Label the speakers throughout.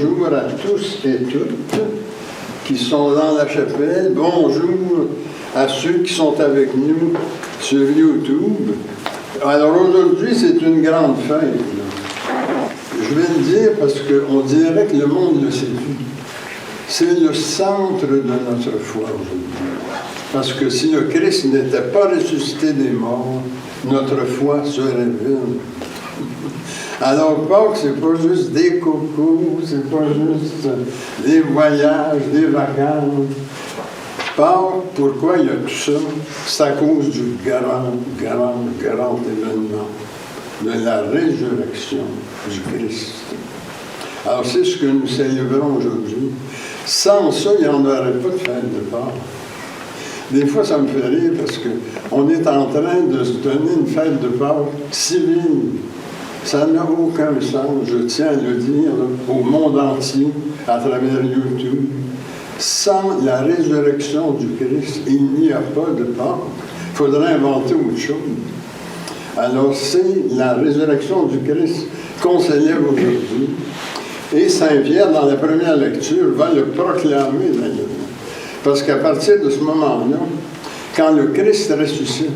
Speaker 1: bonjour à tous et toutes qui sont dans la chapelle. Bonjour à ceux qui sont avec nous sur YouTube. Alors aujourd'hui, c'est une grande fête. Je vais le dire parce qu'on dirait que le monde le sait plus. C'est le centre de notre foi aujourd'hui. Parce que si le Christ n'était pas ressuscité des morts, notre foi serait vide. Alors Pâques, c'est pas juste des cocos, c'est pas juste des voyages, des vacances. Pâques, pourquoi il y a tout ça? C'est à cause du grand événement de la résurrection du Christ. Alors c'est ce que nous célébrons aujourd'hui. Sans ça, il n'y en aurait pas de fête de Pâques. Des fois, ça me fait rire parce qu'on est en train de se donner une fête de Pâques civile. Ça n'a aucun sens, je tiens à le dire, au monde entier, à travers YouTube. Sans la résurrection du Christ, il n'y a pas de Pâques. Il faudrait inventer autre chose. Alors, c'est la résurrection du Christ qu'on célèbre aujourd'hui. Et Saint-Pierre, dans la première lecture, va le proclamer d'ailleurs. Parce qu'à partir de ce moment-là, quand le Christ ressuscite,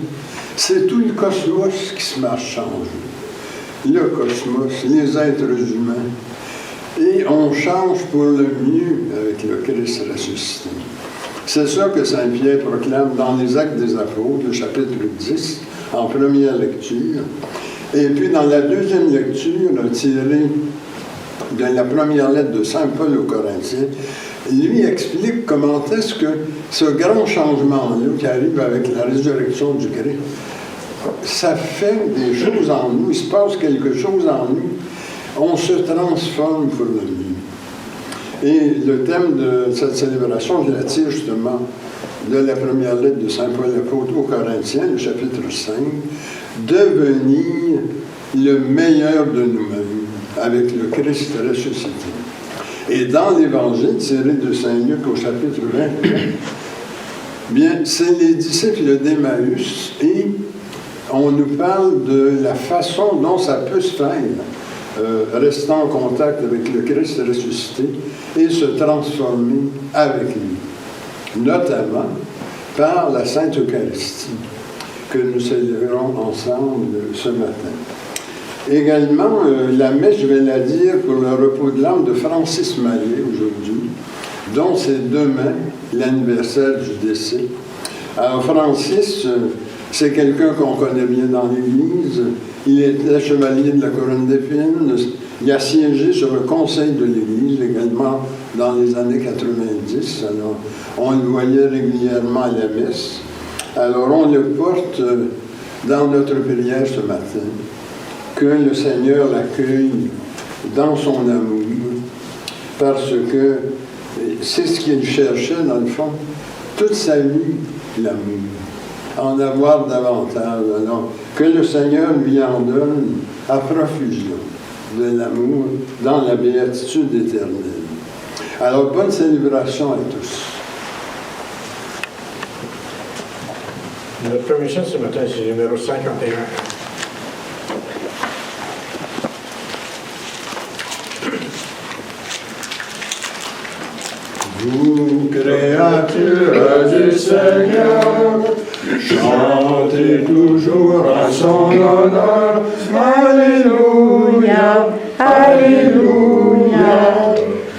Speaker 1: c'est tout le cosmos qui se met à changer. Le cosmos, les êtres humains. Et on change pour le mieux avec le Christ ressuscité. C'est ça que Saint Pierre proclame dans les Actes des Apôtres, le chapitre 10, en première lecture. Et puis dans la deuxième lecture, tirée de la première lettre de Saint Paul aux Corinthiens, lui explique comment est-ce que ce grand changement-là qui arrive avec la résurrection du Christ, ça fait des choses en nous, il se passe quelque chose en nous, on se transforme pour le mieux. Et le thème de cette célébration, je la tire justement de la première lettre de Saint Paul apôtre aux Corinthiens, le chapitre 5, devenir le meilleur de nous-mêmes avec le Christ ressuscité. Et dans l'Évangile tiré de Saint Luc au chapitre 21, bien, c'est les disciples d'Emmaüs et on nous parle de la façon dont ça peut se faire, rester en contact avec le Christ ressuscité et se transformer avec lui, notamment par la Sainte Eucharistie que nous célébrons ensemble ce matin. Également, la messe, je vais la dire pour le repos de l'âme de Francis Mallet aujourd'hui, dont c'est demain l'anniversaire du décès. Alors Francis, c'est quelqu'un qu'on connaît bien dans l'Église. Il était chevalier de la couronne d'épines. Il a siégé sur le conseil de l'Église également dans les années 90. Alors, on le voyait régulièrement à la messe. Alors, on le porte dans notre prière ce matin. Que le Seigneur l'accueille dans son amour, parce que c'est ce qu'il cherchait, dans le fond, toute sa vie, l'amour. En avoir davantage. Alors, que le Seigneur lui en donne à profusion de l'amour dans la béatitude éternelle. Alors, bonne célébration à tous.
Speaker 2: Notre premier chant ce matin, c'est numéro 51.
Speaker 1: Vous, créatures du Seigneur, chantez toujours à son honneur. Alléluia, Alléluia,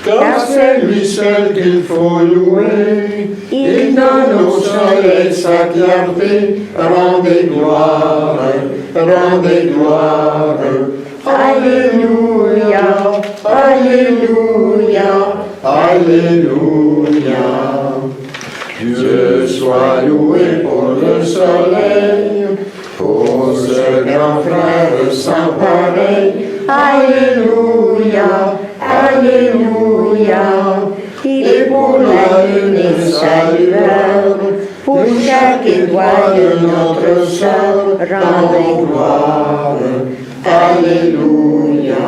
Speaker 1: car c'est lui seul qu'il faut louer. Il donne au soleil sa clarté. Rendez gloire, rendez gloire. Alléluia, Alléluia, Alléluia. Dieu soit loué pour le soleil, pour ce grand frère sans pareil. Alléluia, Alléluia. Et pour la lune et sa lueur, pour chaque étoile de notre sœur, rendez gloire. Alléluia,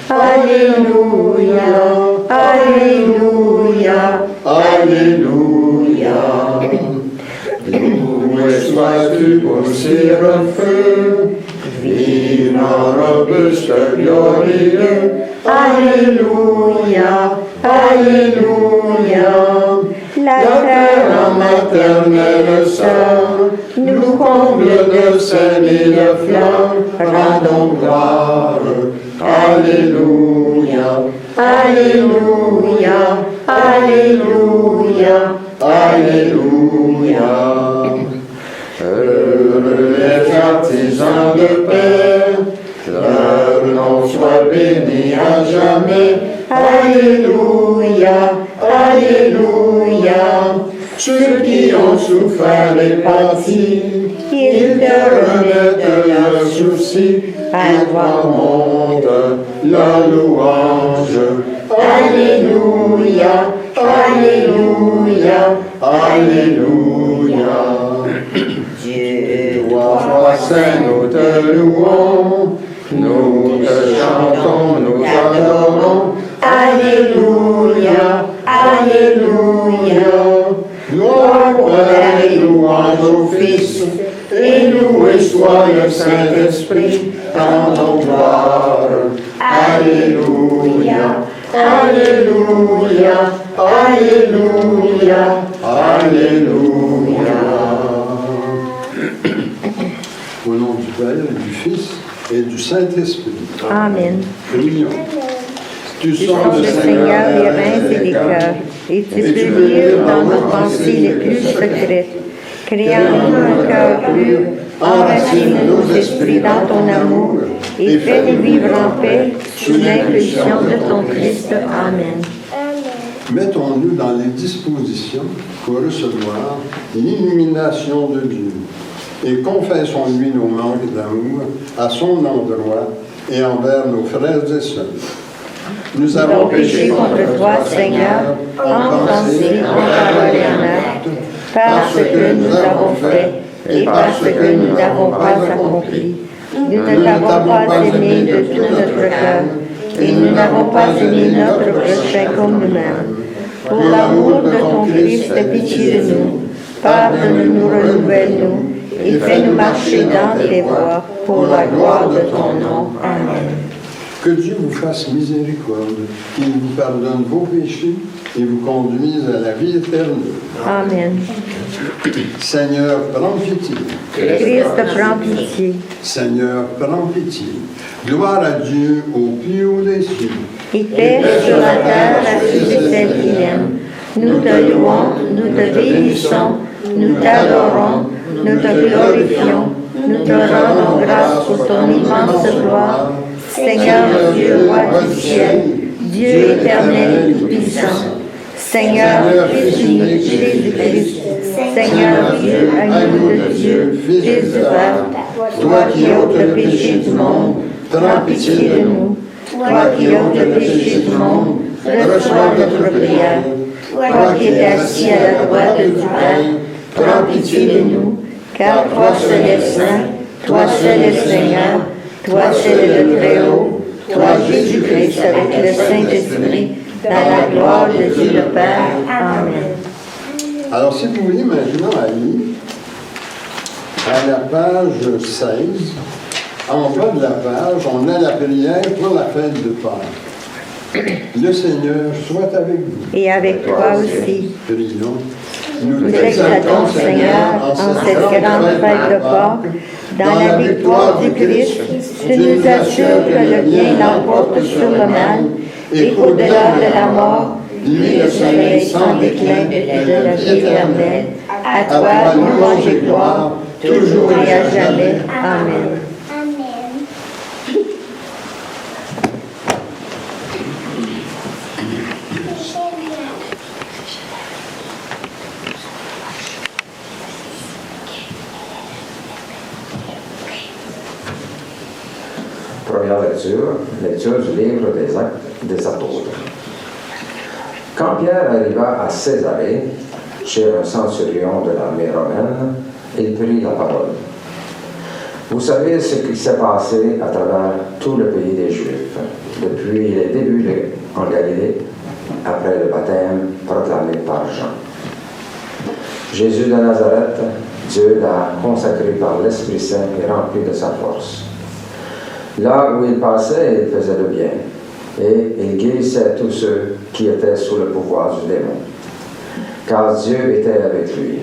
Speaker 1: Alléluia, Alléluia, Alléluia. Loué sois-tu pour cire-feu, vivant robuste glorieux,
Speaker 3: Alléluia, Alléluia. La terre maternelle sœur nous comble de sel et de fleurs, rendons gloire. Alléluia, Alléluia, Alléluia, Alléluia. Heureux les artisans de paix, leur nom soit béni à jamais. Alléluia, Alléluia. Ceux qui ont souffert et pâti, ils te remettent leurs soucis, à toi monte leur louange. Alléluia, Alléluia, Alléluia. Dieu, toi, Saint, nous te louons, nous te chantons, nous t'adorons. Alléluia, Alléluia. Gloire au Père et louange au Fils, et loué soit le Saint-Esprit, rendons gloire. Alléluia, Alléluia, Alléluia, Alléluia.
Speaker 1: Au nom du Père, du Fils et du Saint-Esprit.
Speaker 3: Amen.
Speaker 1: Prions. Tu
Speaker 3: Tu sondes le Seigneur les reins et les cœurs, et tu peux lire dans nos pensées les plus secrètes. Crée en nous un cœur pur, enracine nos esprits dans ton amour, et fais-nous vivre en paix sous l'impulsion de ton Christ. Amen.
Speaker 1: Mettons-nous dans les dispositions pour recevoir l'illumination de Dieu et confessons-lui nos manques d'amour à son endroit et envers nos frères et sœurs. Nous avons péché contre toi, Seigneur, en pensée, en parole et en acte, parce que nous avons fait et parce que nous n'avons pas accompli. Nous ne t'avons pas aimé de tout notre cœur, et nous n'avons pas aimé notre prochain comme nous-mêmes. Pour l'amour de ton Christ, pitié de nous, pardonne-nous, renouvelle-nous, et fais-nous marcher dans tes voies, pour la gloire de ton nom. Amen. Que Dieu vous fasse miséricorde, qu'il vous pardonne vos péchés et vous conduise à la vie éternelle.
Speaker 3: Amen.
Speaker 1: Seigneur, prends pitié.
Speaker 3: Christ, prends pitié.
Speaker 1: Seigneur, prends pitié. Gloire à Dieu au plus haut des cieux.
Speaker 3: Et Père sur la terre, à ceux de celle qu'il aime. Nous te louons, nous te bénissons, nous t'adorons, nous te glorifions, nous te rendons grâce pour ton immense gloire. Seigneur Dieu, roi du ciel, Dieu éternel et tout-puissant, Seigneur, Fils unique, Jésus-Christ, Seigneur Dieu, agneau de Dieu, Fils du Père, toi qui ôtes le péché du monde, prends pitié de nous. Toi qui ôtes le péché du monde, reçois notre prière. Toi qui es assis à la droite du Père, prends pitié de nous, car toi seul es saint, toi seul es Seigneur, toi seul es le Très-Haut, toi Jésus-Christ avec le Saint-Esprit, dans la gloire de Dieu le Père. Amen.
Speaker 1: Alors, si vous voulez maintenant aller à la page 16, en bas de la page, on a la prière pour la fête de Pâques. Le Seigneur soit avec vous.
Speaker 3: Et avec toi aussi.
Speaker 1: Prions.
Speaker 3: Nous t'exaltons, Seigneur, en cette grande fête de Pâques, dans la victoire du Christ, tu nous assures que le bien l'emporte sur le mal, et qu'au-delà de la mort, lui le soleil sans déclin de la vie éternelle, à toi louange et gloire, toujours et à jamais. Amen.
Speaker 4: Première lecture du livre des Actes des Apôtres. Quand Pierre arriva à Césarée, chez un centurion de l'armée romaine, il prit la parole. Vous savez ce qui s'est passé à travers tout le pays des Juifs, depuis les débuts en Galilée, après le baptême proclamé par Jean. Jésus de Nazareth, Dieu l'a consacré par l'Esprit Saint et rempli de sa force. Là où il passait, il faisait le bien, et il guérissait tous ceux qui étaient sous le pouvoir du démon, car Dieu était avec lui.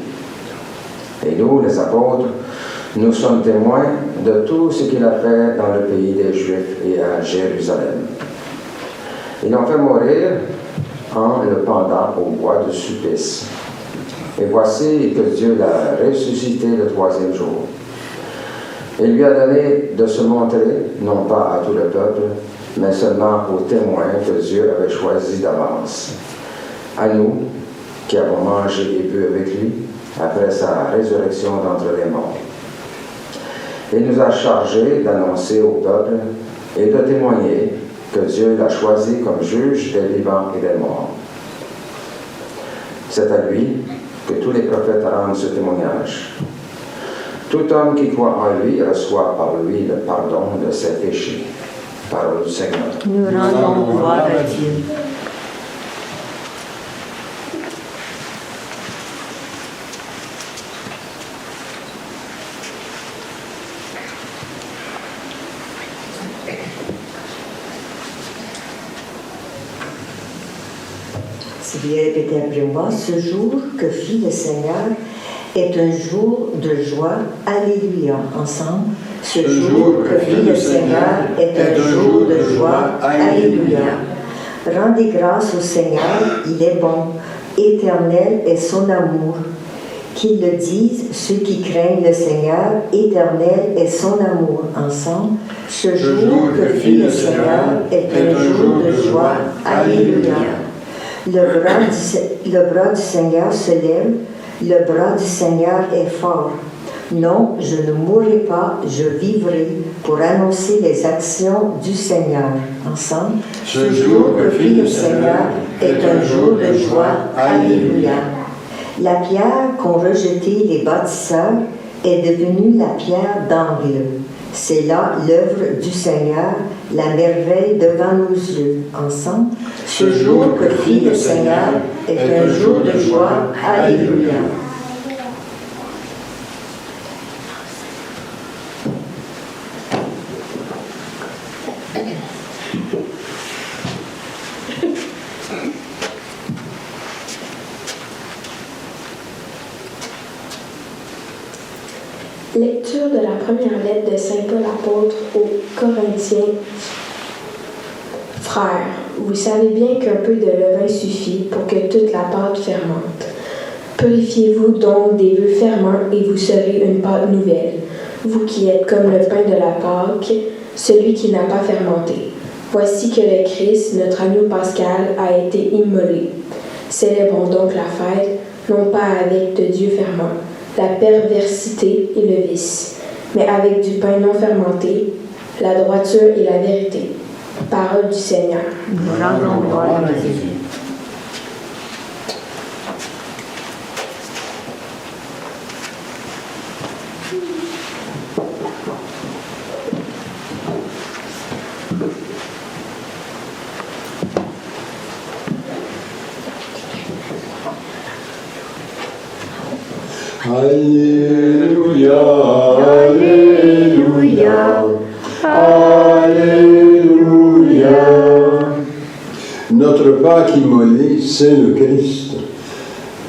Speaker 4: Et nous, les apôtres, nous sommes témoins de tout ce qu'il a fait dans le pays des Juifs et à Jérusalem. Ils l'ont fait mourir en le pendant au bois de supplice. Et voici que Dieu l'a ressuscité le 3e jour. Il lui a donné de se montrer, non pas à tout le peuple, mais seulement aux témoins que Dieu avait choisis d'avance. À nous, qui avons mangé et bu avec lui, après sa résurrection d'entre les morts. Il nous a chargés d'annoncer au peuple et de témoigner que Dieu l'a choisi comme juge des vivants et des morts. C'est à lui que tous les prophètes rendent ce témoignage. Tout homme qui croit en lui reçoit par lui le pardon de ses péchés. Parole du Seigneur.
Speaker 3: Nous rendons gloire à Dieu.
Speaker 5: Si vous répétez après moi, ce jour que fit le Seigneur est un jour de joie. Alléluia. Ensemble. Ce jour que fit le Seigneur est un jour de joie. Alléluia. Rendez grâce au Seigneur, il est bon. Éternel est son amour. Qu'ils le disent, ceux qui craignent le Seigneur, éternel est son amour. Ensemble. Ce jour que fit le Seigneur est un jour de joie. Alléluia. Le bras du Seigneur se lève, le bras du Seigneur est fort. Non, je ne mourrai pas, je vivrai pour annoncer les actions du Seigneur. Ensemble, ce jour que fit le Seigneur est un jour de joie. Alléluia. La pierre qu'ont rejetée les bâtisseurs est devenue la pierre d'angle. C'est là l'œuvre du Seigneur, la merveille devant nos yeux. Ensemble, ce jour que fit le Seigneur est un jour de joie. Alléluia.
Speaker 6: Lecture de la première lettre de Saint Paul apôtre aux Corinthiens. Frères, vous savez bien qu'un peu de levain suffit pour que toute la pâte fermente. Purifiez-vous donc des vœux ferments et vous serez une pâte nouvelle, vous qui êtes comme le pain de la Pâque, celui qui n'a pas fermenté. Voici que le Christ, notre agneau pascal, a été immolé. Célébrons donc la fête, non pas avec de dieux ferments, la perversité et le vice, mais avec du pain non fermenté, la droiture et la vérité. Parole du Seigneur.
Speaker 3: Nous rendons gloire à Dieu.
Speaker 1: Alléluia, Alléluia, Alléluia. Notre Pâque immolé, c'est le Christ.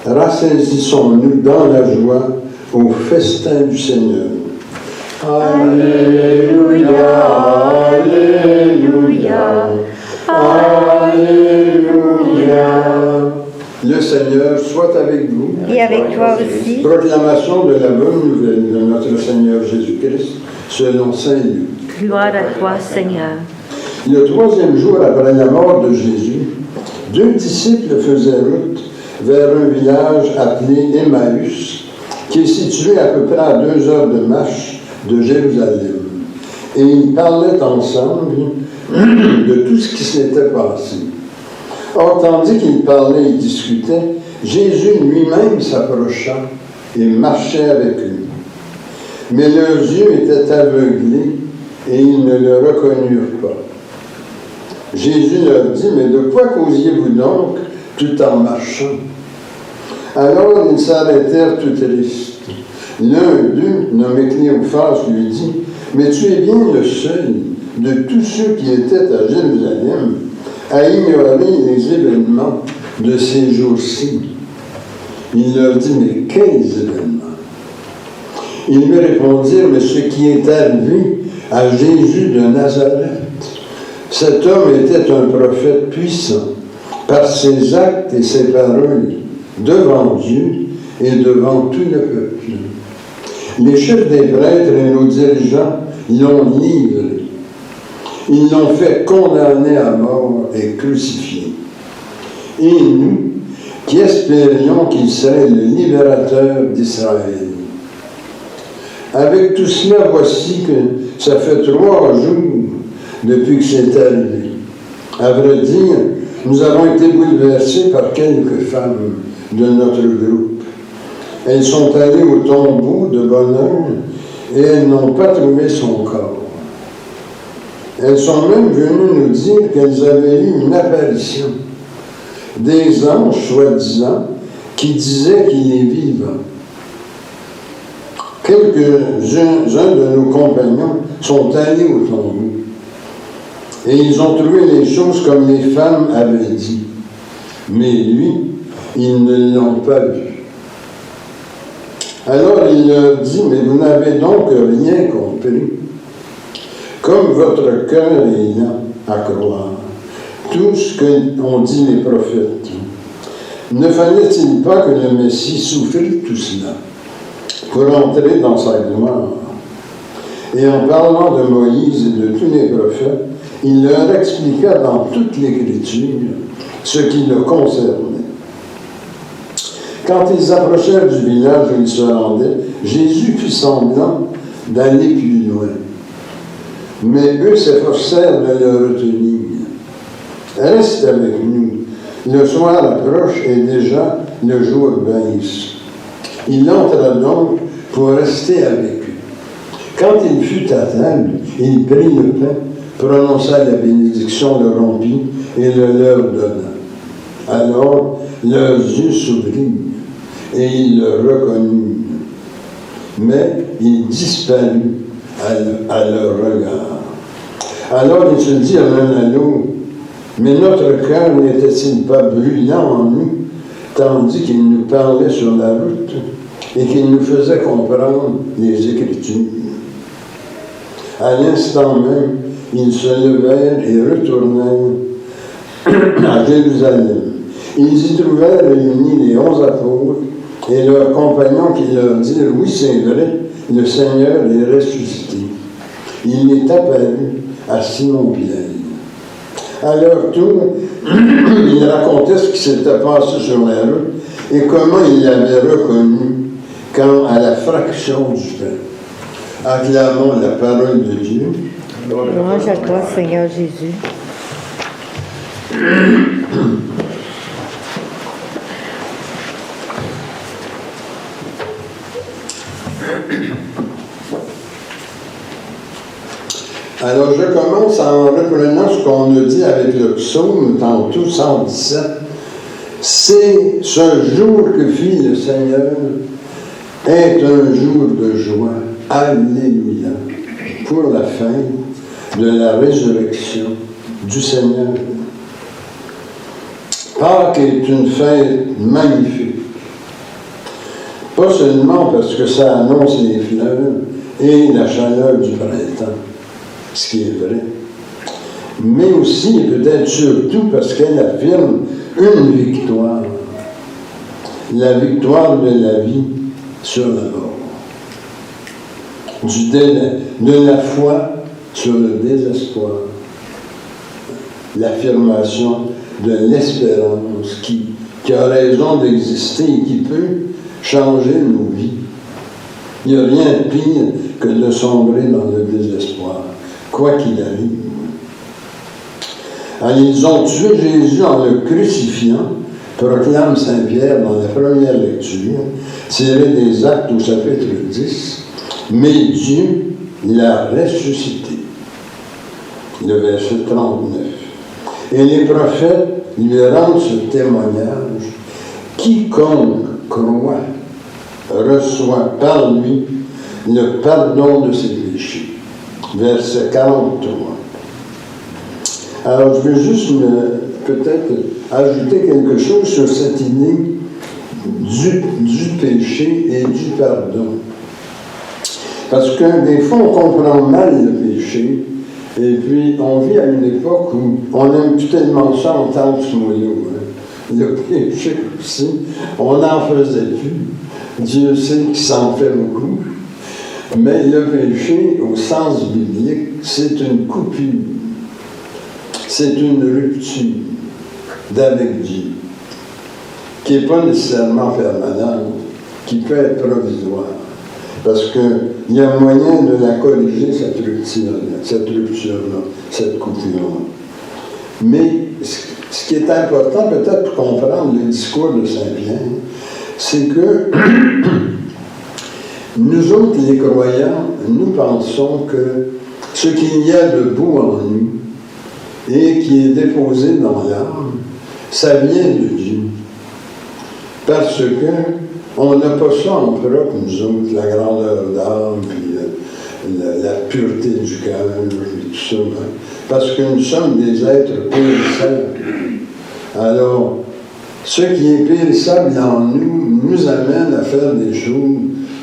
Speaker 1: Rassaisissons-nous dans la joie au festin du Seigneur. Alléluia, Alléluia, Alléluia. Le Seigneur soit avec vous.
Speaker 3: Et avec toi aussi.
Speaker 1: Proclamation de la bonne nouvelle de notre Seigneur Jésus-Christ selon saint Luc.
Speaker 3: Gloire à toi, Seigneur.
Speaker 1: Le 3e jour après la mort de Jésus, 2 disciples faisaient route vers un village appelé Emmaüs, qui est situé à peu près à 2 heures de marche de Jérusalem. Et ils parlaient ensemble de tout ce qui s'était passé. Or, tandis qu'ils parlaient et discutaient, Jésus lui-même s'approcha et marchait avec eux. Mais leurs yeux étaient aveuglés et ils ne le reconnurent pas. Jésus leur dit, « Mais de quoi causiez-vous donc tout en marchant? » Alors ils s'arrêtèrent tout tristes. L'un d'eux, nommé Cléophas, lui dit, « Mais tu es bien le seul de tous ceux qui étaient à Jérusalem à ignorer les événements de ces jours-ci. Il leur dit, mais quels événements? Ils lui répondirent, mais ce qui est arrivé à Jésus de Nazareth. Cet homme était un prophète puissant par ses actes et ses paroles devant Dieu et devant tout le peuple. Les chefs des prêtres et nos dirigeants l'ont livré. Ils l'ont fait condamner à mort et crucifié. Et nous, qui espérions qu'il serait le libérateur d'Israël. Avec tout cela, voici que ça fait 3 jours depuis que c'est arrivé. À vrai dire, nous avons été bouleversés par quelques femmes de notre groupe. Elles sont allées au tombeau de bonne heure et elles n'ont pas trouvé son corps. Elles sont même venues nous dire qu'elles avaient eu une apparition. Des anges, soi-disant, qui disaient qu'il est vivant. Quelques-uns de nos compagnons sont allés au tombeau et ils ont trouvé les choses comme les femmes avaient dit. Mais lui, ils ne l'ont pas vu. Alors il leur dit, mais vous n'avez donc rien compris. Comme votre cœur est lent à croire tout ce qu'ont dit les prophètes, ne fallait-il pas que le Messie souffrit tout cela pour entrer dans sa gloire? Et en parlant de Moïse et de tous les prophètes, il leur expliqua dans toute l'Écriture ce qui le concernait. Quand ils approchèrent du village où ils se rendaient, Jésus fit semblant d'aller plus loin. Mais eux s'efforcèrent de le retenir. Reste avec nous. Le soir approche et déjà le jour baisse. Il entra donc pour rester avec eux. Quand il fut à table, il prit le pain, prononça la bénédiction, le rompit et le leur donna. Alors leurs yeux s'ouvrirent et ils le reconnurent. Mais il disparut à leur regard. Alors ils se dirent l'un à l'autre, mais notre cœur n'était-il pas brûlant en nous, tandis qu'il nous parlait sur la route et qu'il nous faisait comprendre les Écritures? À l'instant même, ils se levèrent et retournèrent à Jérusalem. Ils y trouvèrent réunis les 11 apôtres et leurs compagnons qui leur dirent, oui, c'est vrai, le Seigneur est ressuscité. Il est apparu à Simon-Pierre. À leur tour, il racontait ce qui s'était passé sur la route et comment il l'avait reconnu quand, à la fraction du pain. Acclamons la parole de Dieu.
Speaker 3: Louange à toi, Seigneur Jésus.
Speaker 1: Alors, je commence en reprenant ce qu'on a dit avec le psaume, tantôt 117. C'est ce jour que fit le Seigneur est un jour de joie. Alléluia. Pour la fête de la résurrection du Seigneur. Pâques est une fête magnifique. Pas seulement parce que ça annonce les fleurs et la chaleur du printemps, ce qui est vrai, mais aussi, peut-être surtout, parce qu'elle affirme une victoire, la victoire de la vie sur la mort, de la foi sur le désespoir, l'affirmation de l'espérance qui a raison d'exister et qui peut changer nos vies. Il n'y a rien de pire que de sombrer dans le désespoir, quoi qu'il arrive. Alors, ils ont tué Jésus en le crucifiant, proclame Saint Pierre dans la première lecture, tirée des Actes au chapitre 10, mais Dieu l'a ressuscité. Le verset 39. Et les prophètes lui rendent ce témoignage. Quiconque croit reçoit par lui le pardon de ses péchés. Verset 43. Alors, je vais juste peut-être ajouter quelque chose sur cette idée du péché et du pardon. Parce que des fois, on comprend mal le péché, et puis on vit à une époque où on aime plus tellement ça entendre ce mot-là. Hein. Le péché aussi, on n'en faisait plus. Dieu sait qu'il s'en fait beaucoup. Mais le péché, au sens biblique, c'est une coupure. C'est une rupture d'avec Dieu, qui n'est pas nécessairement permanente, qui peut être provisoire. Parce qu'il y a moyen de la corriger, cette rupture-là, cette coupure-là. Mais ce qui est important, peut-être pour comprendre le discours de Saint-Pierre, c'est que nous autres, les croyants, nous pensons que ce qu'il y a de beau en nous et qui est déposé dans l'âme, ça vient de Dieu. Parce que on n'a pas ça en propre, nous autres, la grandeur d'âme, puis la pureté du cœur, et tout ça. Hein. Parce que nous sommes des êtres périssables. Alors, ce qui est périssable en nous, nous amène à faire des choses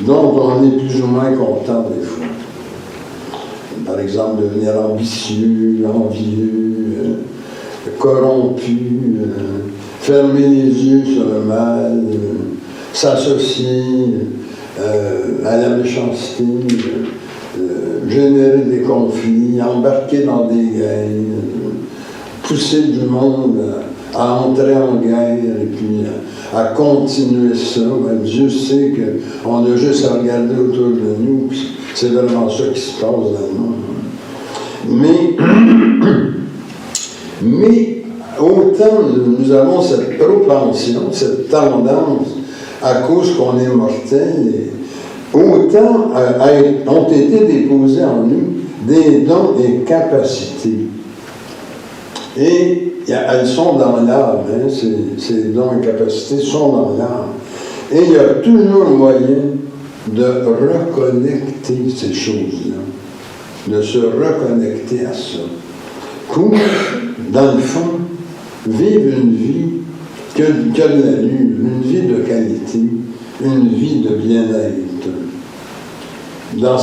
Speaker 1: dont on est plus ou moins content des fois. Par exemple, devenir ambitieux, envieux, corrompu, fermer les yeux sur le mal, s'associer à la méchanceté, générer des conflits, embarquer dans des guerres, pousser du monde à entrer en guerre et puis à continuer ça. Dieu sait qu'on a juste à regarder autour de nous, puis c'est vraiment ça qui se passe dans le monde. Mais autant nous avons cette propension, cette tendance, à cause qu'on est mortel, autant ont été déposés en nous des dons et capacités. Et elles sont dans l'âme, hein, ces dons et capacités sont dans l'âme. Et il y a toujours moyen de reconnecter ces choses-là, de se reconnecter à ça. Pour, dans le fond, vivre une vie qui a de l'allure, une vie de qualité, une vie de bien-être. Dans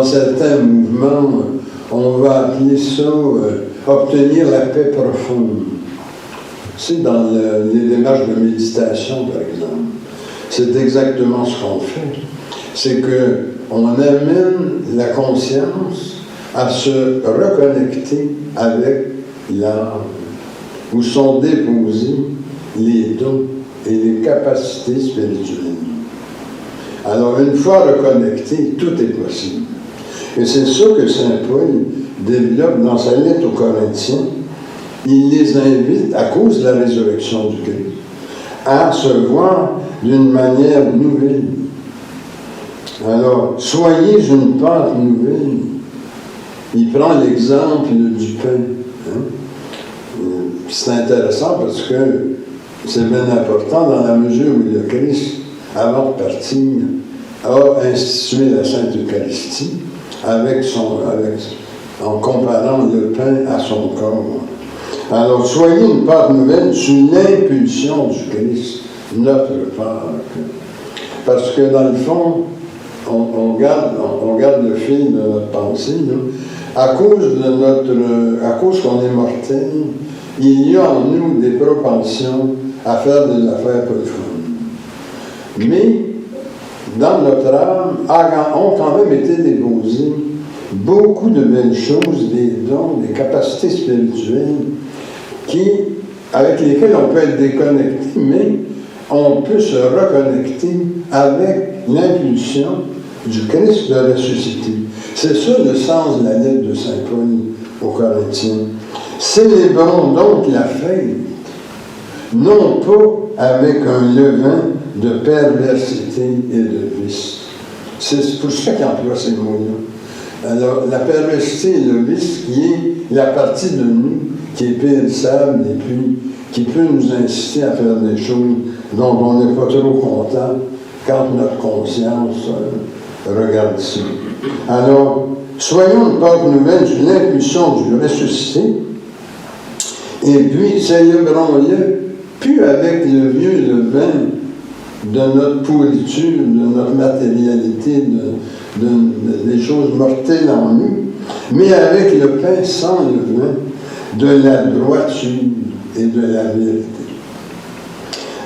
Speaker 1: certains mouvements, on va appeler ça obtenir la paix profonde. C'est dans les démarches de méditation, par exemple. C'est exactement ce qu'on fait. C'est qu'on amène la conscience à se reconnecter avec l'âme, où sont déposés les dons et les capacités spirituelles. Alors, une fois reconnecté, tout est possible. Et c'est ça que saint Paul développe dans sa lettre aux Corinthiens. Il les invite, à cause de la résurrection du Christ, à se voir d'une manière nouvelle. Alors, soyez une pâte nouvelle. Il prend l'exemple du pain. Hein? C'est intéressant parce que c'est bien important dans la mesure où le Christ, avant de partir, a institué la Sainte Eucharistie en comparant le pain à son corps. Alors, soyez une pâte nouvelle sous l'impulsion du Christ, notre Pâque. Parce que dans le fond, on garde le fil de notre pensée, là. À cause qu'on est mortel, il y a en nous des propensions à faire des affaires profondes. Mais, dans notre âme, ont quand même été déposées beaucoup de belles choses, des dons, des capacités spirituelles, avec lesquelles on peut être déconnecté, mais on peut se reconnecter avec l'impulsion du Christ de ressuscité. C'est ça le sens de la lettre de saint Paul aux Corinthiens. Célébrons donc la fête, non pas avec un levain de perversité et de vice. C'est pour ça qu'il emploie ces mots-là. Alors, la perversité et le vice, qui est la partie de nous qui est périssable et puis qui peut nous inciter à faire des choses dont on n'est pas trop content quand notre conscience regarde ça. Alors, soyons une porte nouvelle sur l'impulsion du ressuscité, et puis célébrons-le plus avec le vieux levain de notre pourriture, de notre matérialité, des choses mortelles en nous, mais avec le pain sans levain de la droiture et de la vérité.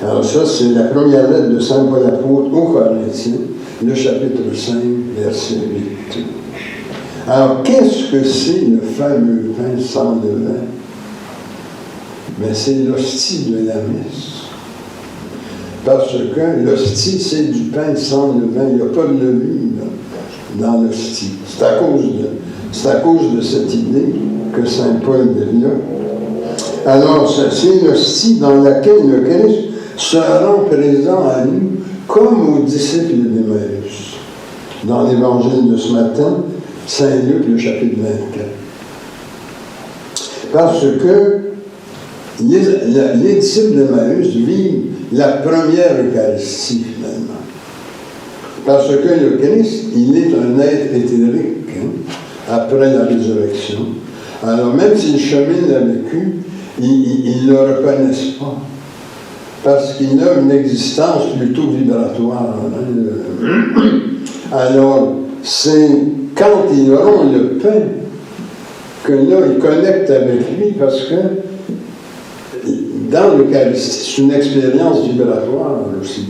Speaker 1: Alors ça, c'est la première lettre de Saint Paul apôtre aux Corinthiens, le chapitre 5, verset 8. Alors, qu'est-ce que c'est le fameux pain sans levain? Mais c'est l'hostie de la messe. Parce que l'hostie, c'est du pain sans levain. Il n'y a pas de levure dans l'hostie. C'est à cause de cette idée que saint Paul développe. Alors, c'est l'hostie dans laquelle le Christ se rend présent à nous comme aux disciples d'Emmaüs. Dans l'évangile de ce matin, Saint Luc, le chapitre 24. Parce que les disciples d'Emmaüs vivent la première Eucharistie, finalement. Parce que le Christ, il est un être éthérique, après la résurrection. Alors, même s'ils cheminent avec lui, ils ne le reconnaissent pas. Parce qu'il a une existence plutôt vibratoire. Alors, c'est quand ils auront le pain que là, ils connectent avec lui, parce que dans l'Eucharistie, c'est une expérience vibratoire aussi.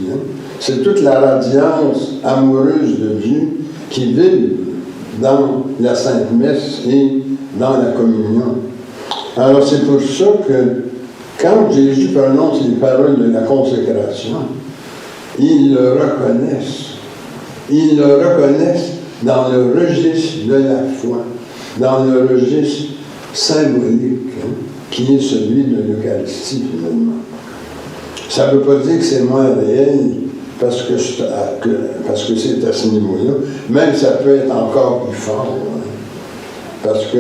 Speaker 1: C'est toute la radiance amoureuse de Dieu qui vibre dans la Sainte Messe et dans la communion. Alors, c'est pour ça que quand Jésus prononce les paroles de la consécration, ils le reconnaissent. Ils le reconnaissent dans le registre de la foi, dans le registre symbolique, qui est celui de l'Eucharistie, finalement. Ça ne veut pas dire que c'est moins réel, parce que c'est à ce niveau-là, même ça peut être encore plus fort. Parce que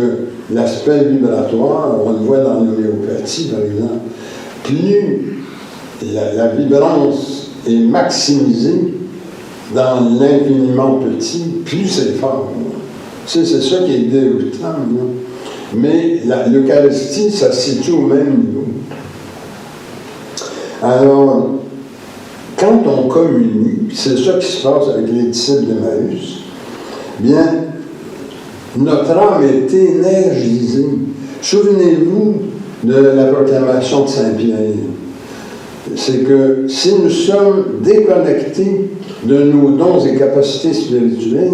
Speaker 1: l'aspect vibratoire, on le voit dans l'homéopathie, par exemple, plus la vibrance est maximisée dans l'infiniment petit, plus c'est fort. C'est ça qui est déroutant. Mais l'Eucharistie, ça se situe au même niveau. Alors, quand on communie, c'est ça qui se passe avec les disciples d'Emmaüs, bien, notre âme est énergisée. Souvenez-vous de la proclamation de Saint-Pierre. C'est que si nous sommes déconnectés de nos dons et capacités spirituelles,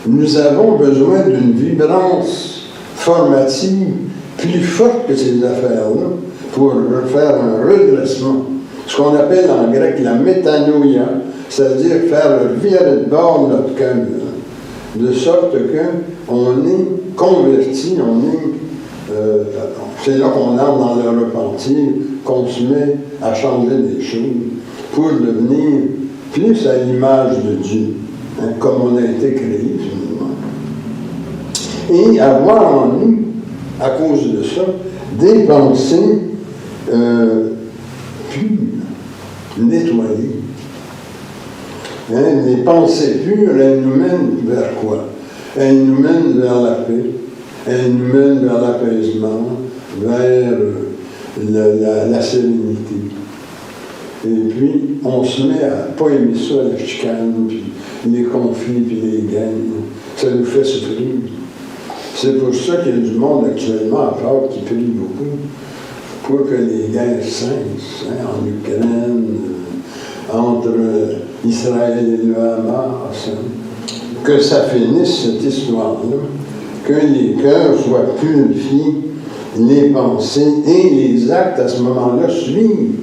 Speaker 1: nous avons besoin d'une vibrance formative plus forte que ces affaires-là pour faire un redressement. Ce qu'on appelle en grec la métanoïa, c'est-à-dire faire virer de bord notre cœur, de sorte qu'on est converti, c'est là qu'on entre dans le repentir, qu'on se met à changer des choses pour devenir plus à l'image de Dieu, comme on a été créé finalement. Et avoir en nous, à cause de ça, des pensées pures, nettoyées. Les pensées pures, elles nous mènent vers quoi? Elles nous mènent vers la paix, elles nous mènent vers l'apaisement, vers la sérénité. Et puis, on se met à ne pas aimer ça, la chicane, puis les conflits, puis les guerres. Ça nous fait souffrir. C'est pour ça qu'il y a du monde actuellement à Pâques qui prie beaucoup pour que les guerres cessent, en Ukraine, entre Israël et le Hamas, que ça finisse cette histoire-là, que les cœurs soient purifiés, les pensées et les actes à ce moment-là suivent.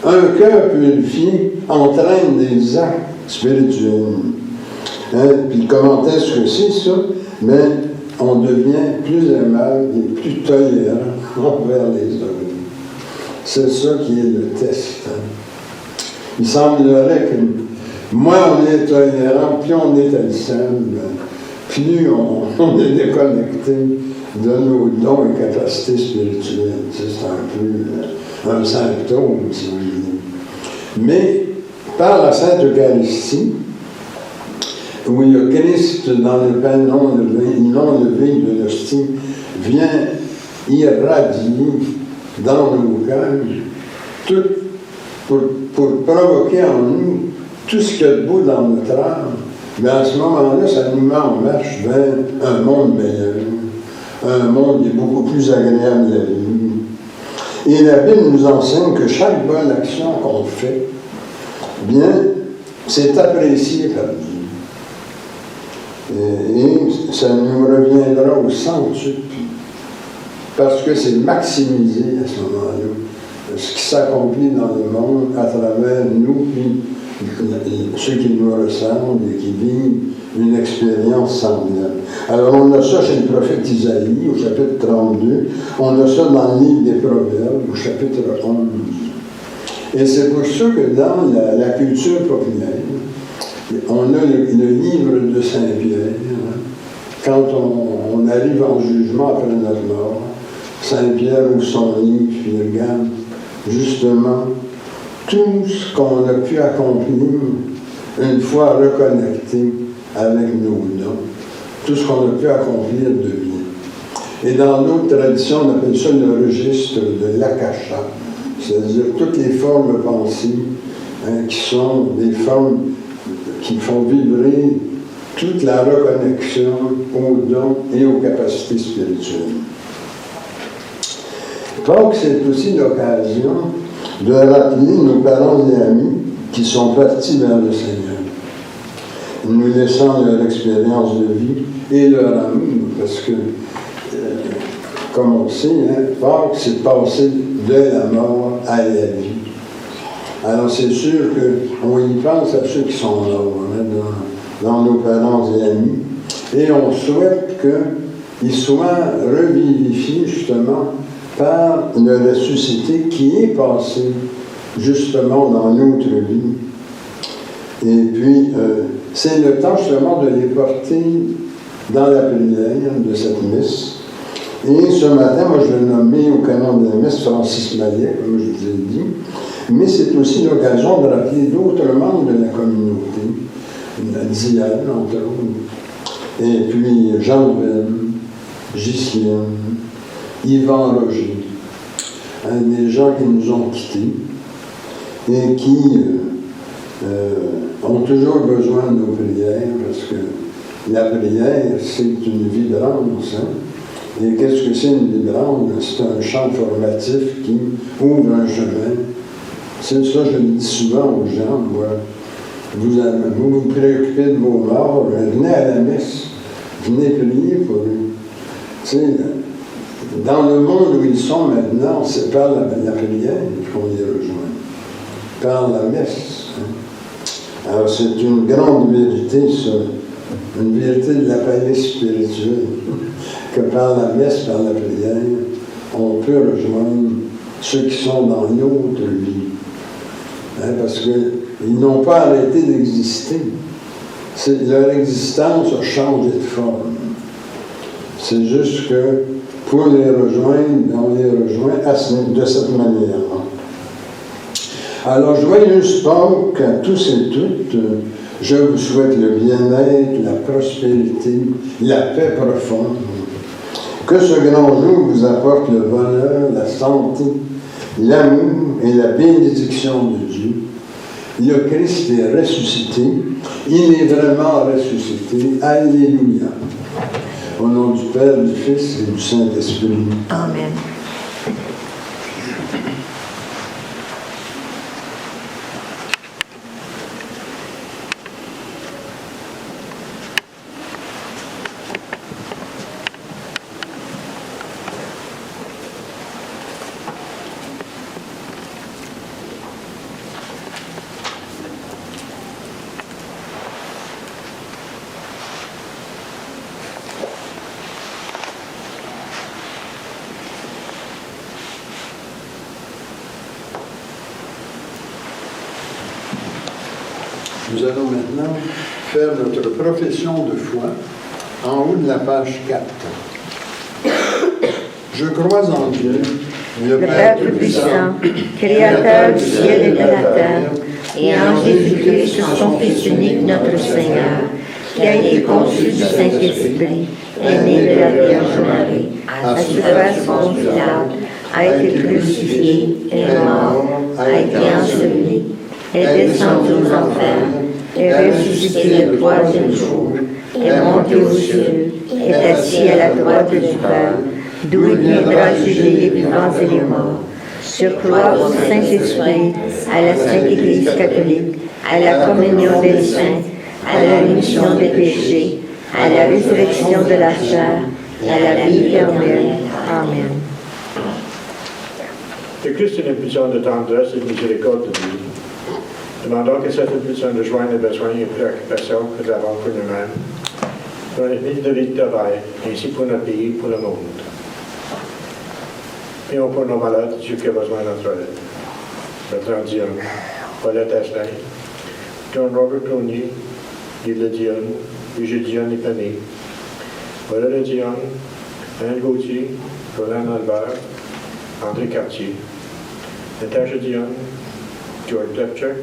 Speaker 1: Un cœur purifié entraîne des actes spirituels. Puis comment est-ce que c'est ça? Mais on devient plus aimable et plus tolérant envers les autres. C'est ça qui est le test. Il semblerait que moins on est tolérant, plus on est haïssable, plus on est déconnecté de nos dons et capacités spirituelles. C'est un peu un symptôme, si vous voulez. Mais par la Sainte Eucharistie, où le Christ, dans le pain non levé de l'hostie, vient irradier dans nos cœurs tout pour provoquer en nous tout ce qu'il y a de beau dans notre âme. Mais à ce moment-là, ça nous met en marche vers un monde meilleur, un monde qui est beaucoup plus agréable à vivre. Et la Bible nous enseigne que chaque bonne action qu'on fait, bien, c'est apprécié par Dieu. Et ça nous reviendra au centuple, parce que c'est maximisé à ce moment-là, ce qui s'accomplit dans le monde à travers nous, puis ceux qui nous ressemblent et qui vivent une expérience semblable. Alors on a ça chez le prophète Isaïe au chapitre 32, on a ça dans le livre des Proverbes au chapitre 11. Et c'est pour ça que dans la culture populaire, on a le livre de Saint-Pierre. Quand on arrive en jugement après notre mort, Saint-Pierre ouvre son livre, puis il regarde justement tout ce qu'on a pu accomplir une fois reconnecté avec nos dons, tout ce qu'on a pu accomplir de bien. Et dans d'autres traditions, on appelle ça le registre de l'akasha, c'est-à-dire toutes les formes pensées qui sont des formes qui font vibrer toute la reconnexion aux dons et aux capacités spirituelles. Donc, c'est aussi l'occasion de rappeler nos parents et amis qui sont partis vers le Seigneur, nous laissant leur expérience de vie et leur amour, parce que, comme on sait, Pâques, c'est passer de la mort à la vie. Alors, c'est sûr qu'on y pense à ceux qui sont là, dans nos parents et amis, et on souhaite qu'ils soient revivifiés, justement, par le ressuscité qui est passé justement dans notre vie. Et puis, c'est le temps justement de les porter dans la prière de cette messe. Et ce matin, moi je vais nommer au canon de la messe Francis Mallet, comme je vous ai dit, mais c'est aussi l'occasion de rappeler d'autres membres de la communauté, Diane, entre autres, et puis Jean-Ven, Ghislaine, Yvan Roger, des gens qui nous ont quittés et qui ont toujours besoin de nos prières, parce que la prière, c'est une vibrance. Et qu'est-ce que c'est une vibrance? C'est un champ formatif qui ouvre un chemin. C'est ça, je le dis souvent aux gens, vous vous préoccupez de vos morts, venez à la messe, venez prier pour eux. Tu sais, dans le monde où ils sont maintenant, c'est par la prière qu'on les rejoint, par la messe. Alors c'est une grande vérité, ça, une vérité de la paix spirituelle, que par la messe, par la prière, on peut rejoindre ceux qui sont dans notre vie. Parce qu'ils n'ont pas arrêté d'exister. Leur existence a changé de forme. C'est juste que pour les rejoindre, on les rejoint de cette manière. Alors, joyeuse Pâques à tous et toutes. Je vous souhaite le bien-être, la prospérité, la paix profonde. Que ce grand jour vous apporte le bonheur, la santé, l'amour et la bénédiction de Dieu. Le Christ est ressuscité. Il est vraiment ressuscité. Alléluia. Au nom du Père, du Fils et du Saint-Esprit.
Speaker 3: Amen.
Speaker 1: Nous allons maintenant faire notre profession de foi en haut de la page 4. Je crois en Dieu,
Speaker 3: Le Père Tout-Puissant, Créateur du ciel et de la terre, et en Jésus-Christ, son Fils unique, notre Seigneur, qui a été conçu du Saint-Esprit, est né de la Vierge Marie, a souffert son Pilate, a été crucifié, est mort, a été enseveli, est descendu aux enfers, est ressuscité le troisième jour, est monté aux cieux, est assis à la droite du Père, d'où il viendra juger les vivants et les morts. Je crois au Saint-Esprit, à la Sainte Église catholique, à la communion des saints, à la rémission des péchés, à la résurrection de la chair, et à la vie éternelle. Amen.
Speaker 2: Le Christ est une puissance de tendresse et de miséricorde de Dieu. Demandons que cette puissance rejoigne les besoins et préoccupations que nous avons pour nous-mêmes, pour notre vie de travail, ainsi pour notre pays, pour le monde. Prions pour nos malades, ceux qui ont besoin de notre aide. Bertrand Dion, Paulette Asselin, John Robert Clooney, Yves Dion, Brigitte Dion et Penny, Paulette Dion, Anne Gauthier, Roland Albert, André Cartier, Natasha Dion, George Lefchuk,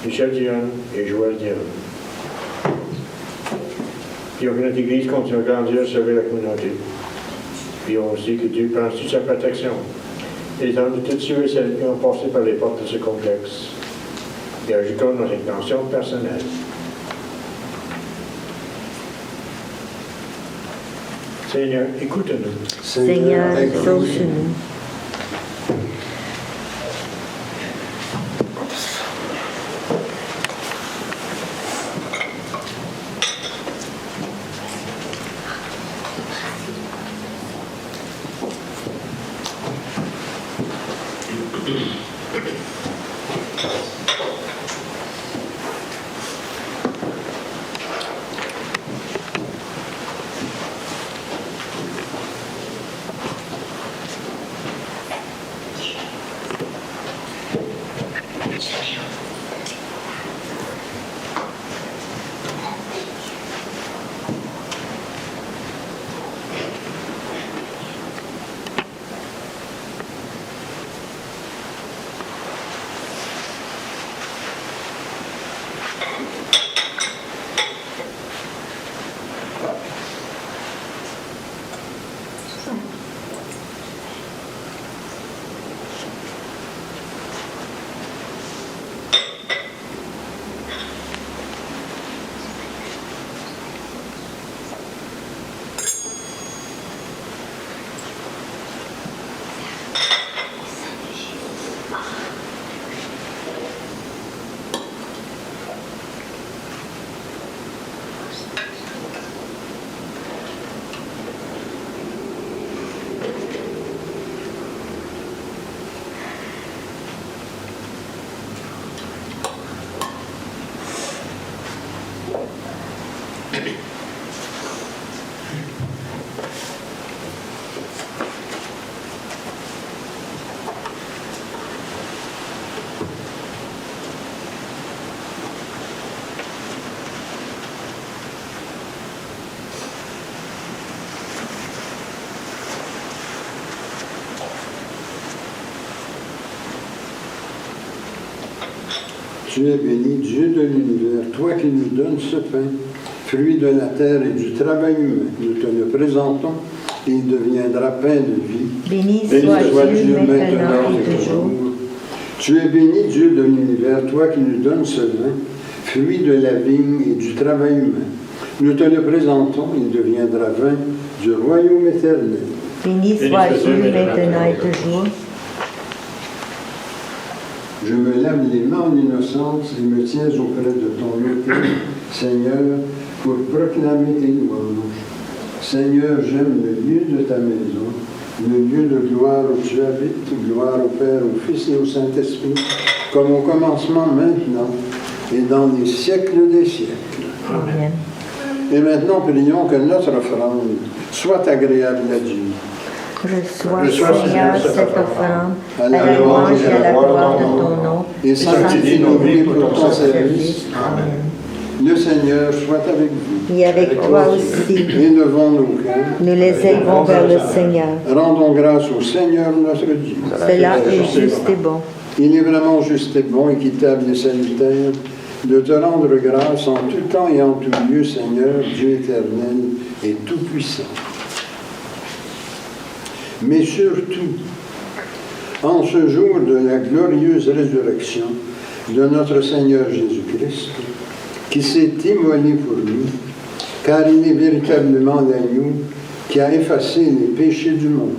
Speaker 2: Michel Dion et Joël Dion. Prions que notre Église continue à grandir et servir la communauté. Prions aussi que Dieu prenne toute sa protection et dans de tous ceux et celles qui ont passé par les portes de ce complexe. Et ajoutons nos intentions personnelles. Seigneur, écoute-nous.
Speaker 3: Seigneur, exauce-nous.
Speaker 1: Tu es béni, Dieu de l'univers, toi qui nous donnes ce pain, fruit de la terre et du travail humain. Nous te le présentons et il deviendra pain de vie.
Speaker 3: Béni soit Dieu maintenant et toujours.
Speaker 1: Tu es béni, Dieu de l'univers, toi qui nous donnes ce vin, fruit de la vigne et du travail humain. Nous te le présentons, il deviendra vin du royaume éternel.
Speaker 3: Béni soit Dieu maintenant et toujours.
Speaker 1: Je me lave les mains en innocence et me tiens auprès de ton autel, Seigneur, pour proclamer tes louanges. Seigneur, j'aime le lieu de ta maison, le lieu de gloire où tu habites, gloire au Père, au Fils et au Saint-Esprit, comme au commencement, maintenant, et dans les siècles des siècles.
Speaker 3: Amen.
Speaker 1: Et maintenant, prions que notre offrande soit agréable à Dieu.
Speaker 3: Reçois, Seigneur, cette offrande, à la louange et à la gloire de ton nom,
Speaker 1: et sanctifie nos vies pour ton service.
Speaker 3: Amen.
Speaker 1: Le Seigneur soit avec vous.
Speaker 3: Et avec toi aussi,
Speaker 1: Élevons nos cœurs.
Speaker 3: nous les élevons vers le Seigneur.
Speaker 1: Rendons grâce au Seigneur notre Dieu.
Speaker 3: Cela est juste et bon.
Speaker 1: Il est vraiment juste et bon, équitable et salutaire de te rendre grâce en tout temps et en tout lieu, Seigneur, Dieu éternel et tout-puissant. Mais surtout, en ce jour de la glorieuse résurrection de notre Seigneur Jésus-Christ, qui s'est immolé pour nous, car il est véritablement l'agneau qui a effacé les péchés du monde.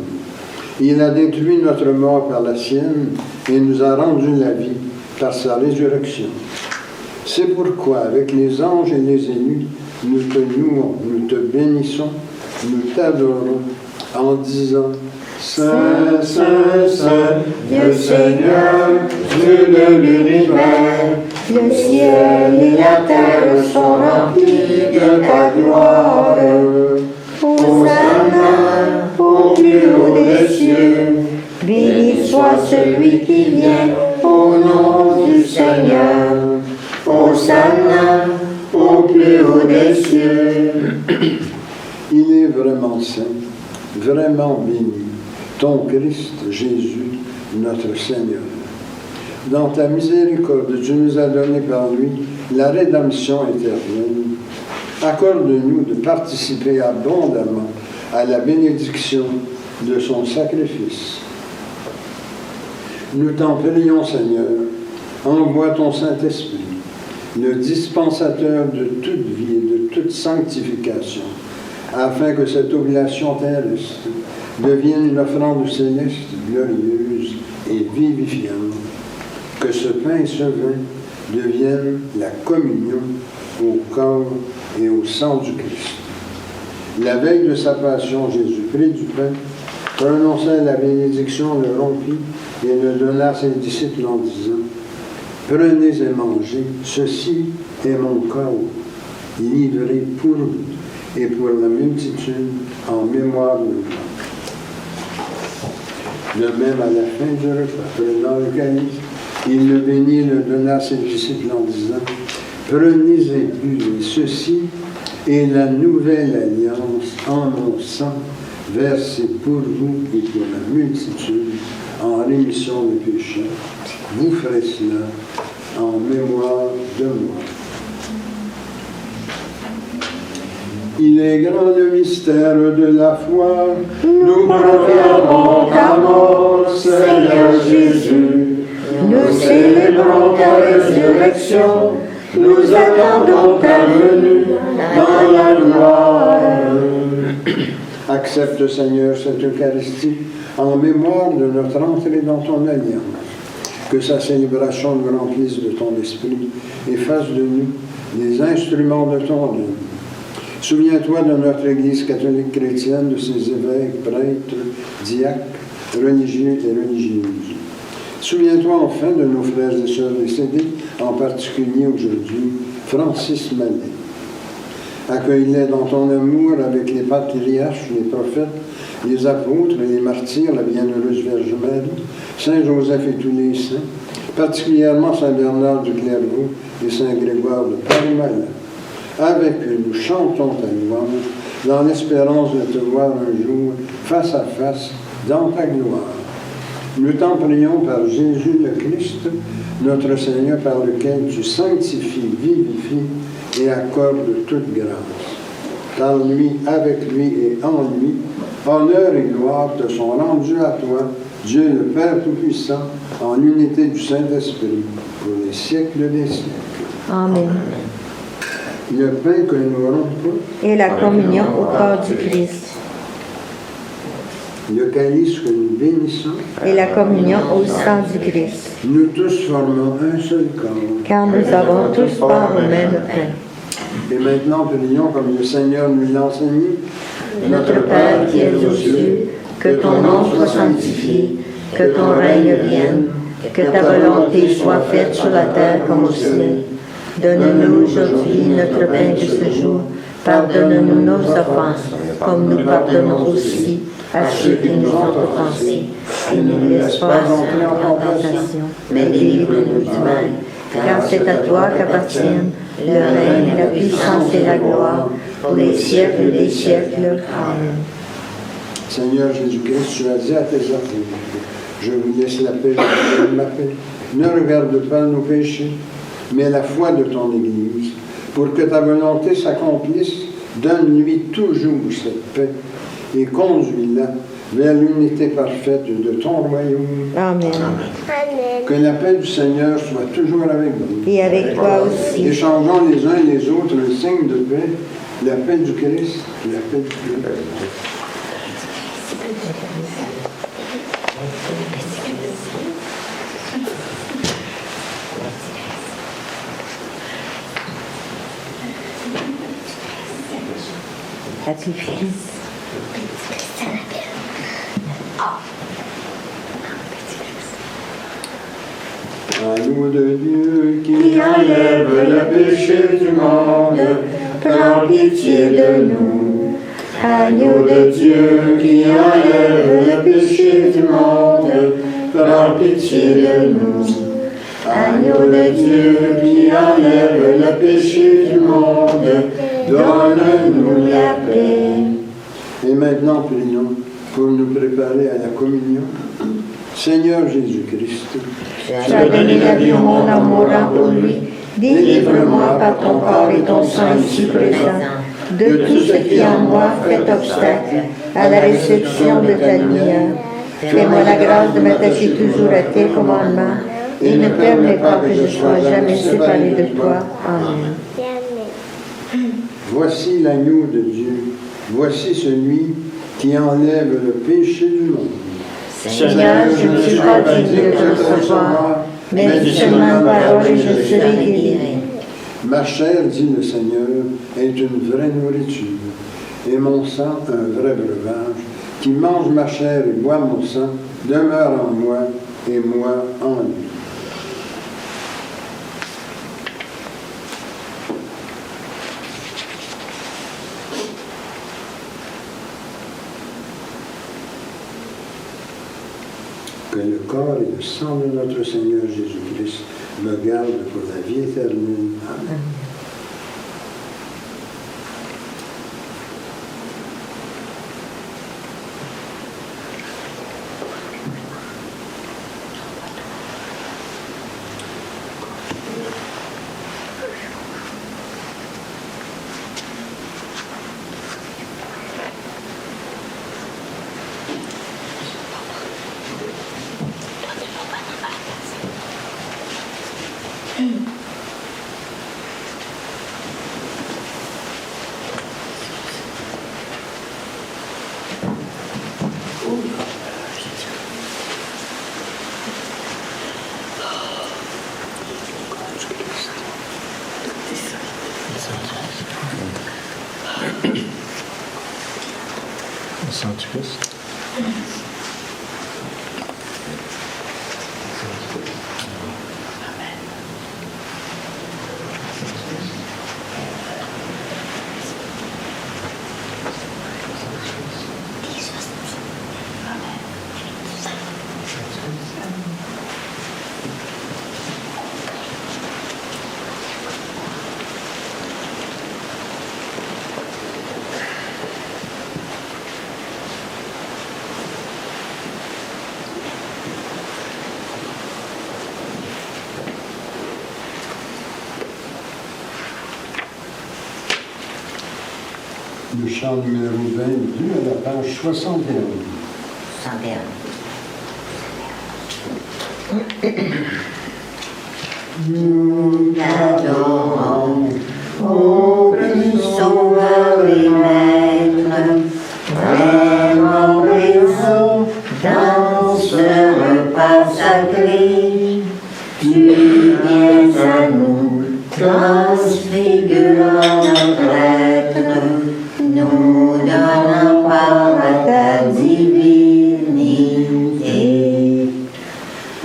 Speaker 1: Il a détruit notre mort par la sienne et nous a rendu la vie par sa résurrection. C'est pourquoi, avec les anges et les élus, nous te louons, nous te bénissons, nous t'adorons en disant « Saint, Saint, Saint, le Seigneur, Dieu de l'univers,
Speaker 3: Le ciel et la terre sont remplis de ta gloire. Hosanna au plus haut des cieux. Béni soit celui qui vient au nom du Seigneur. Hosanna au plus haut des cieux.
Speaker 1: Il est vraiment saint, vraiment béni, ton Christ Jésus, notre Seigneur. Dans ta miséricorde, tu nous as donné par lui la rédemption éternelle. Accorde-nous de participer abondamment à la bénédiction de son sacrifice. Nous t'en prions, Seigneur, envoie ton Saint-Esprit, le dispensateur de toute vie et de toute sanctification, afin que cette oblation terrestre devienne une offrande céleste, glorieuse et vivifiante, que ce pain et ce vin deviennent la communion au corps et au sang du Christ. La veille de sa passion, Jésus prit du pain, prononça la bénédiction, le rompit et le donna à ses disciples en disant « Prenez et mangez, ceci est mon corps, livré pour vous et pour la multitude en mémoire de moi. » De même, à la fin du repas, prenant le calice, il le bénit et le donna à ses disciples en disant « Prenez et buvez, ceci est la nouvelle alliance en mon sang, versé pour vous et pour la multitude en rémission des péchés. Vous ferez cela en mémoire de moi. » Il est grand le mystère de la foi. Nous proclamons ta mort, Seigneur Jésus.
Speaker 3: Nous célébrons ta résurrection.
Speaker 1: Nous attendons ta venue dans la gloire. Accepte, Seigneur, cette Eucharistie en mémoire de notre entrée dans ton alliance. Que sa célébration nous remplisse de ton esprit et fasse de nous des instruments de ton œuvre. Souviens-toi de notre Église catholique chrétienne, de ses évêques, prêtres, diacres, religieux et religieuses. Souviens-toi enfin de nos frères et sœurs décédés, en particulier aujourd'hui, Francis Mallet. Accueille-les dans ton amour avec les patriarches, les prophètes, les apôtres et les martyrs, la bienheureuse Vierge Marie, Saint Joseph et tous les saints, particulièrement Saint Bernard du Clairvaux et Saint Grégoire de Palmala. Avec eux, nous chantons ta louange, dans l'espérance de te voir un jour, face à face, dans ta gloire. Nous t'en prions par Jésus le Christ, notre Seigneur, par lequel tu sanctifies, vivifies et accordes toute grâce. Par lui, avec lui et en lui, honneur et gloire te sont rendus à toi, Dieu le Père Tout-Puissant, en l'unité du Saint-Esprit, pour les siècles des siècles.
Speaker 3: Amen.
Speaker 1: Le pain que nous rompons,
Speaker 3: Et la communion au corps du Christ.
Speaker 1: le calice que nous bénissons,
Speaker 3: Et la communion au sang du Christ.
Speaker 1: nous tous formons un seul corps.
Speaker 3: Car nous avons tous part au même pain.
Speaker 1: Et maintenant, prions comme le Seigneur nous l'a enseigné.
Speaker 3: Notre Père qui es aux cieux, que ton nom soit sanctifié, que ton règne vienne, que ta volonté soit faite sur la terre comme au ciel. Donne-nous aujourd'hui notre pain de ce jour. Pardonne-nous nos offenses, comme nous pardonnons aussi à ceux qui nous ont offensés. Et ne nous laisse pas entrer en tentation, mais délivre-nous du mal. Car c'est à toi qu'appartiennent le règne, la puissance et la gloire, pour les siècles des siècles. Amen.
Speaker 1: Seigneur Jésus-Christ, tu as dit à tes apôtres, je vous laisse la paix, je vous donne ma paix. Ne regarde pas nos péchés, mais la foi de ton Église. Pour que ta volonté s'accomplisse, donne-lui toujours cette paix et conduis-la vers l'unité parfaite de ton royaume.
Speaker 3: Amen.
Speaker 1: Que la paix du Seigneur soit toujours avec vous.
Speaker 3: Et avec toi aussi.
Speaker 1: Échangeons les uns et les autres le signe de paix, la paix du Christ, la paix du Christ.
Speaker 3: Happy Fils.
Speaker 1: Agneau de Dieu qui enlève le péché du monde,
Speaker 3: Prends pitié de nous.
Speaker 1: Agneau de Dieu qui enlève le péché du monde, prends pitié de nous. Agneau de Dieu qui enlève le péché du monde, donne-nous la paix. Et maintenant, prions pour nous préparer à la communion. Seigneur Jésus-Christ,
Speaker 3: Tu as donné la vie au monde en mourant pour lui. Délivre-moi par ton corps et ton sang ici présent de tout ce qui en moi fait obstacle à la réception de ta lumière. Fais-moi la grâce de m'attacher toujours à tes commandements et ne permets pas que je sois jamais séparé de toi. Amen.
Speaker 1: voici l'agneau de Dieu, voici celui qui enlève le péché du monde.
Speaker 3: Seigneur, je ne suis pas digne de te recevoir, mais dis seulement une parole et je serai guéri.
Speaker 1: Ma chair, dit le Seigneur, est une vraie nourriture, et mon sang un vrai breuvage. Qui mange ma chair et boit mon sang demeure en moi, et moi en lui. Que le corps et le sang de notre Seigneur Jésus-Christ me gardent pour la vie éternelle. Amen. Le chant numéro 22 à la page 61. Nous t'adorons, ô Christ Sauveur et Maître, vraiment présent dans ce repas sacré. Tu viens à nous, transfigurant notre être, nous donnons part à ta divinité.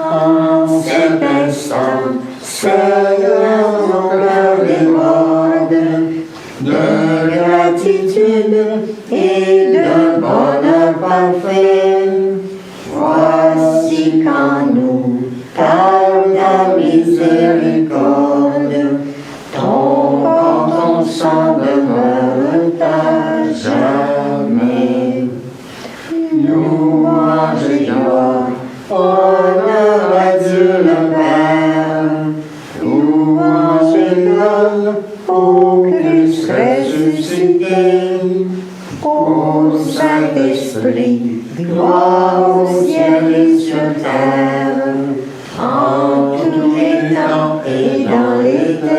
Speaker 1: En cet instant, Seigneur, mon cœur déborde de gratitude et de bonheur parfait. Voici qu'en nous, par ta miséricorde, ton corps, ton sang demeure à jamais. Louange et gloire, honneur à Dieu le Père, louange
Speaker 3: Ô Christ ressuscité, ô Saint-Esprit, gloire au ciel et sur terre, en tous les temps et dans l'éternité.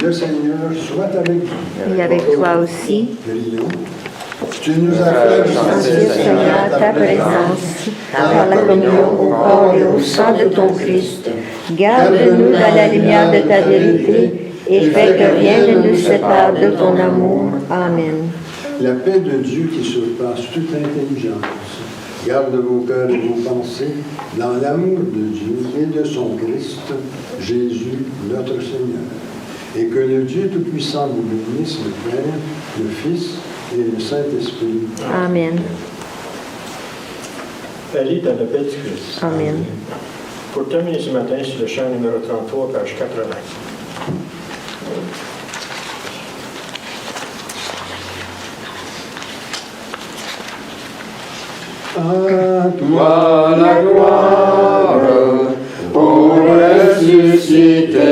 Speaker 1: Le Seigneur soit avec vous.
Speaker 3: Et avec toi aussi,
Speaker 1: Prions. Tu nous as fait
Speaker 3: sentir, Seigneur, ta présence par la communion au corps et au sang de ton Christ. Garde-nous dans la lumière de ta vérité et fais que rien ne nous sépare de ton amour. Amen.
Speaker 1: La paix de Dieu qui surpasse toute intelligence. Garde vos cœurs et vos pensées dans l'amour de Dieu et de son Christ, Jésus, notre Seigneur. Et que le Dieu Tout-Puissant vous bénisse, le Père, le Fils et le Saint-Esprit.
Speaker 3: Amen.
Speaker 2: Allez dans la paix du Christ.
Speaker 3: Amen.
Speaker 2: Pour terminer ce matin, c'est le chant numéro 33, page 80.
Speaker 1: À
Speaker 4: Toi la gloire, ô ressuscité,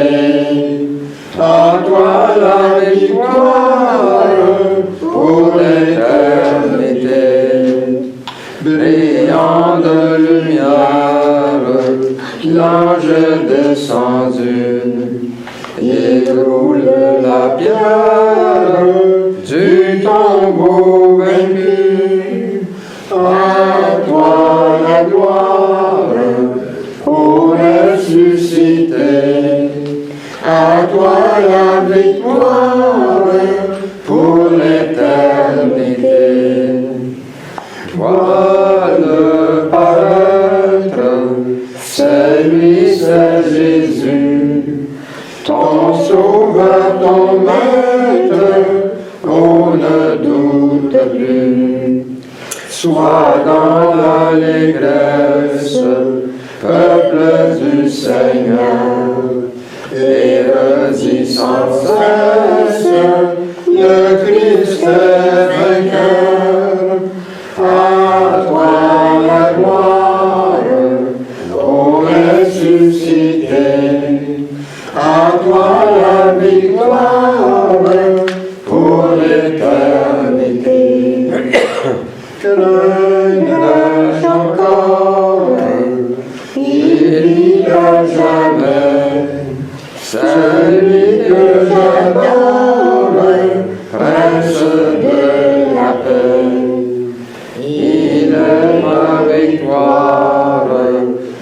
Speaker 4: à toi la victoire, pour l'éternité. Brillant de lumière, l'ange est descendu, il roule la pierre du tombeau vaincu. À toi la gloire, ô ressuscité, à toi la victoire, pour l'éternité. Toi le paraître, c'est lui, c'est Jésus, ton sauveur, ton maître, on ne doute plus. Sois dans l'allégresse, peuple du Seigneur, et redis sans cesse, le Christ est vainqueur. À toi la gloire, ô ressuscité, à toi la victoire, pour l'éternité. Que l'un nage encore, il y a jamais, celui que j'adore, prince de la paix. Il est ma victoire,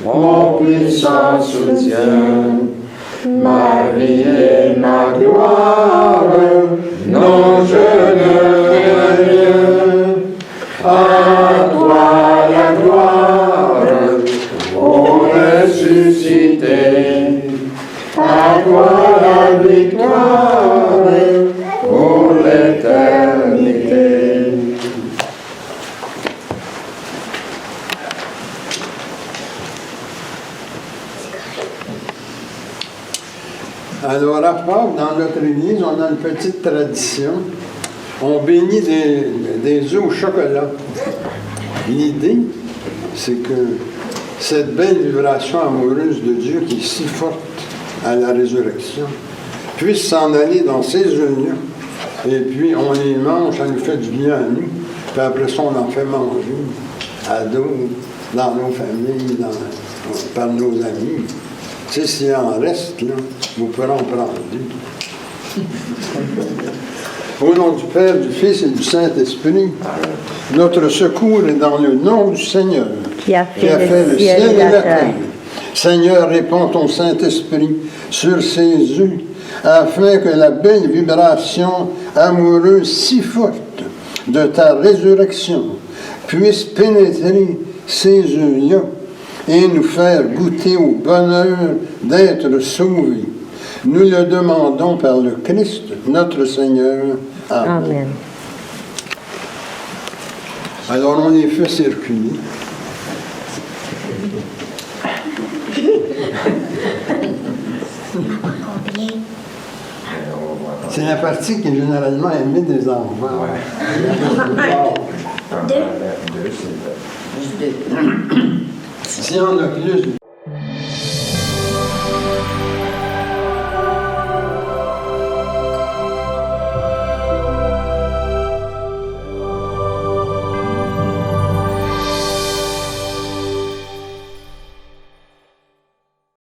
Speaker 4: mon puissant soutien, ma vie et ma gloire, non je ne rien. À toi la gloire, ô ressuscité, à toi la victoire, pour l'éternité.
Speaker 1: Alors, à Pâques, dans notre église, on a une petite tradition. On bénit des œufs au chocolat. L'idée, c'est que cette belle vibration amoureuse de Dieu qui est si forte à la résurrection puisse s'en aller dans ces œufs-là. Et puis, on les mange, ça nous fait du bien à nous. Puis après ça, on en fait manger à d'autres, dans nos familles, par nos amis. Tu sais, s'il en reste, là, vous pourrez en prendre deux. Au nom du Père, du Fils et du Saint-Esprit, notre secours est dans le nom du Seigneur,
Speaker 3: Qui a fait
Speaker 1: le ciel et la terre. Seigneur, répands ton Saint-Esprit sur ces œufs, afin que la belle vibration amoureuse si forte de ta résurrection puisse pénétrer ces œufs-là et nous faire goûter au bonheur d'être sauvés. Nous le demandons par le Christ, notre Seigneur. Amen.
Speaker 3: Amen.
Speaker 1: Alors, on les fait circuler.
Speaker 3: Combien?
Speaker 1: C'est la partie qui est généralement aimée des enfants.
Speaker 4: Deux, c'est
Speaker 1: S'il y en a plus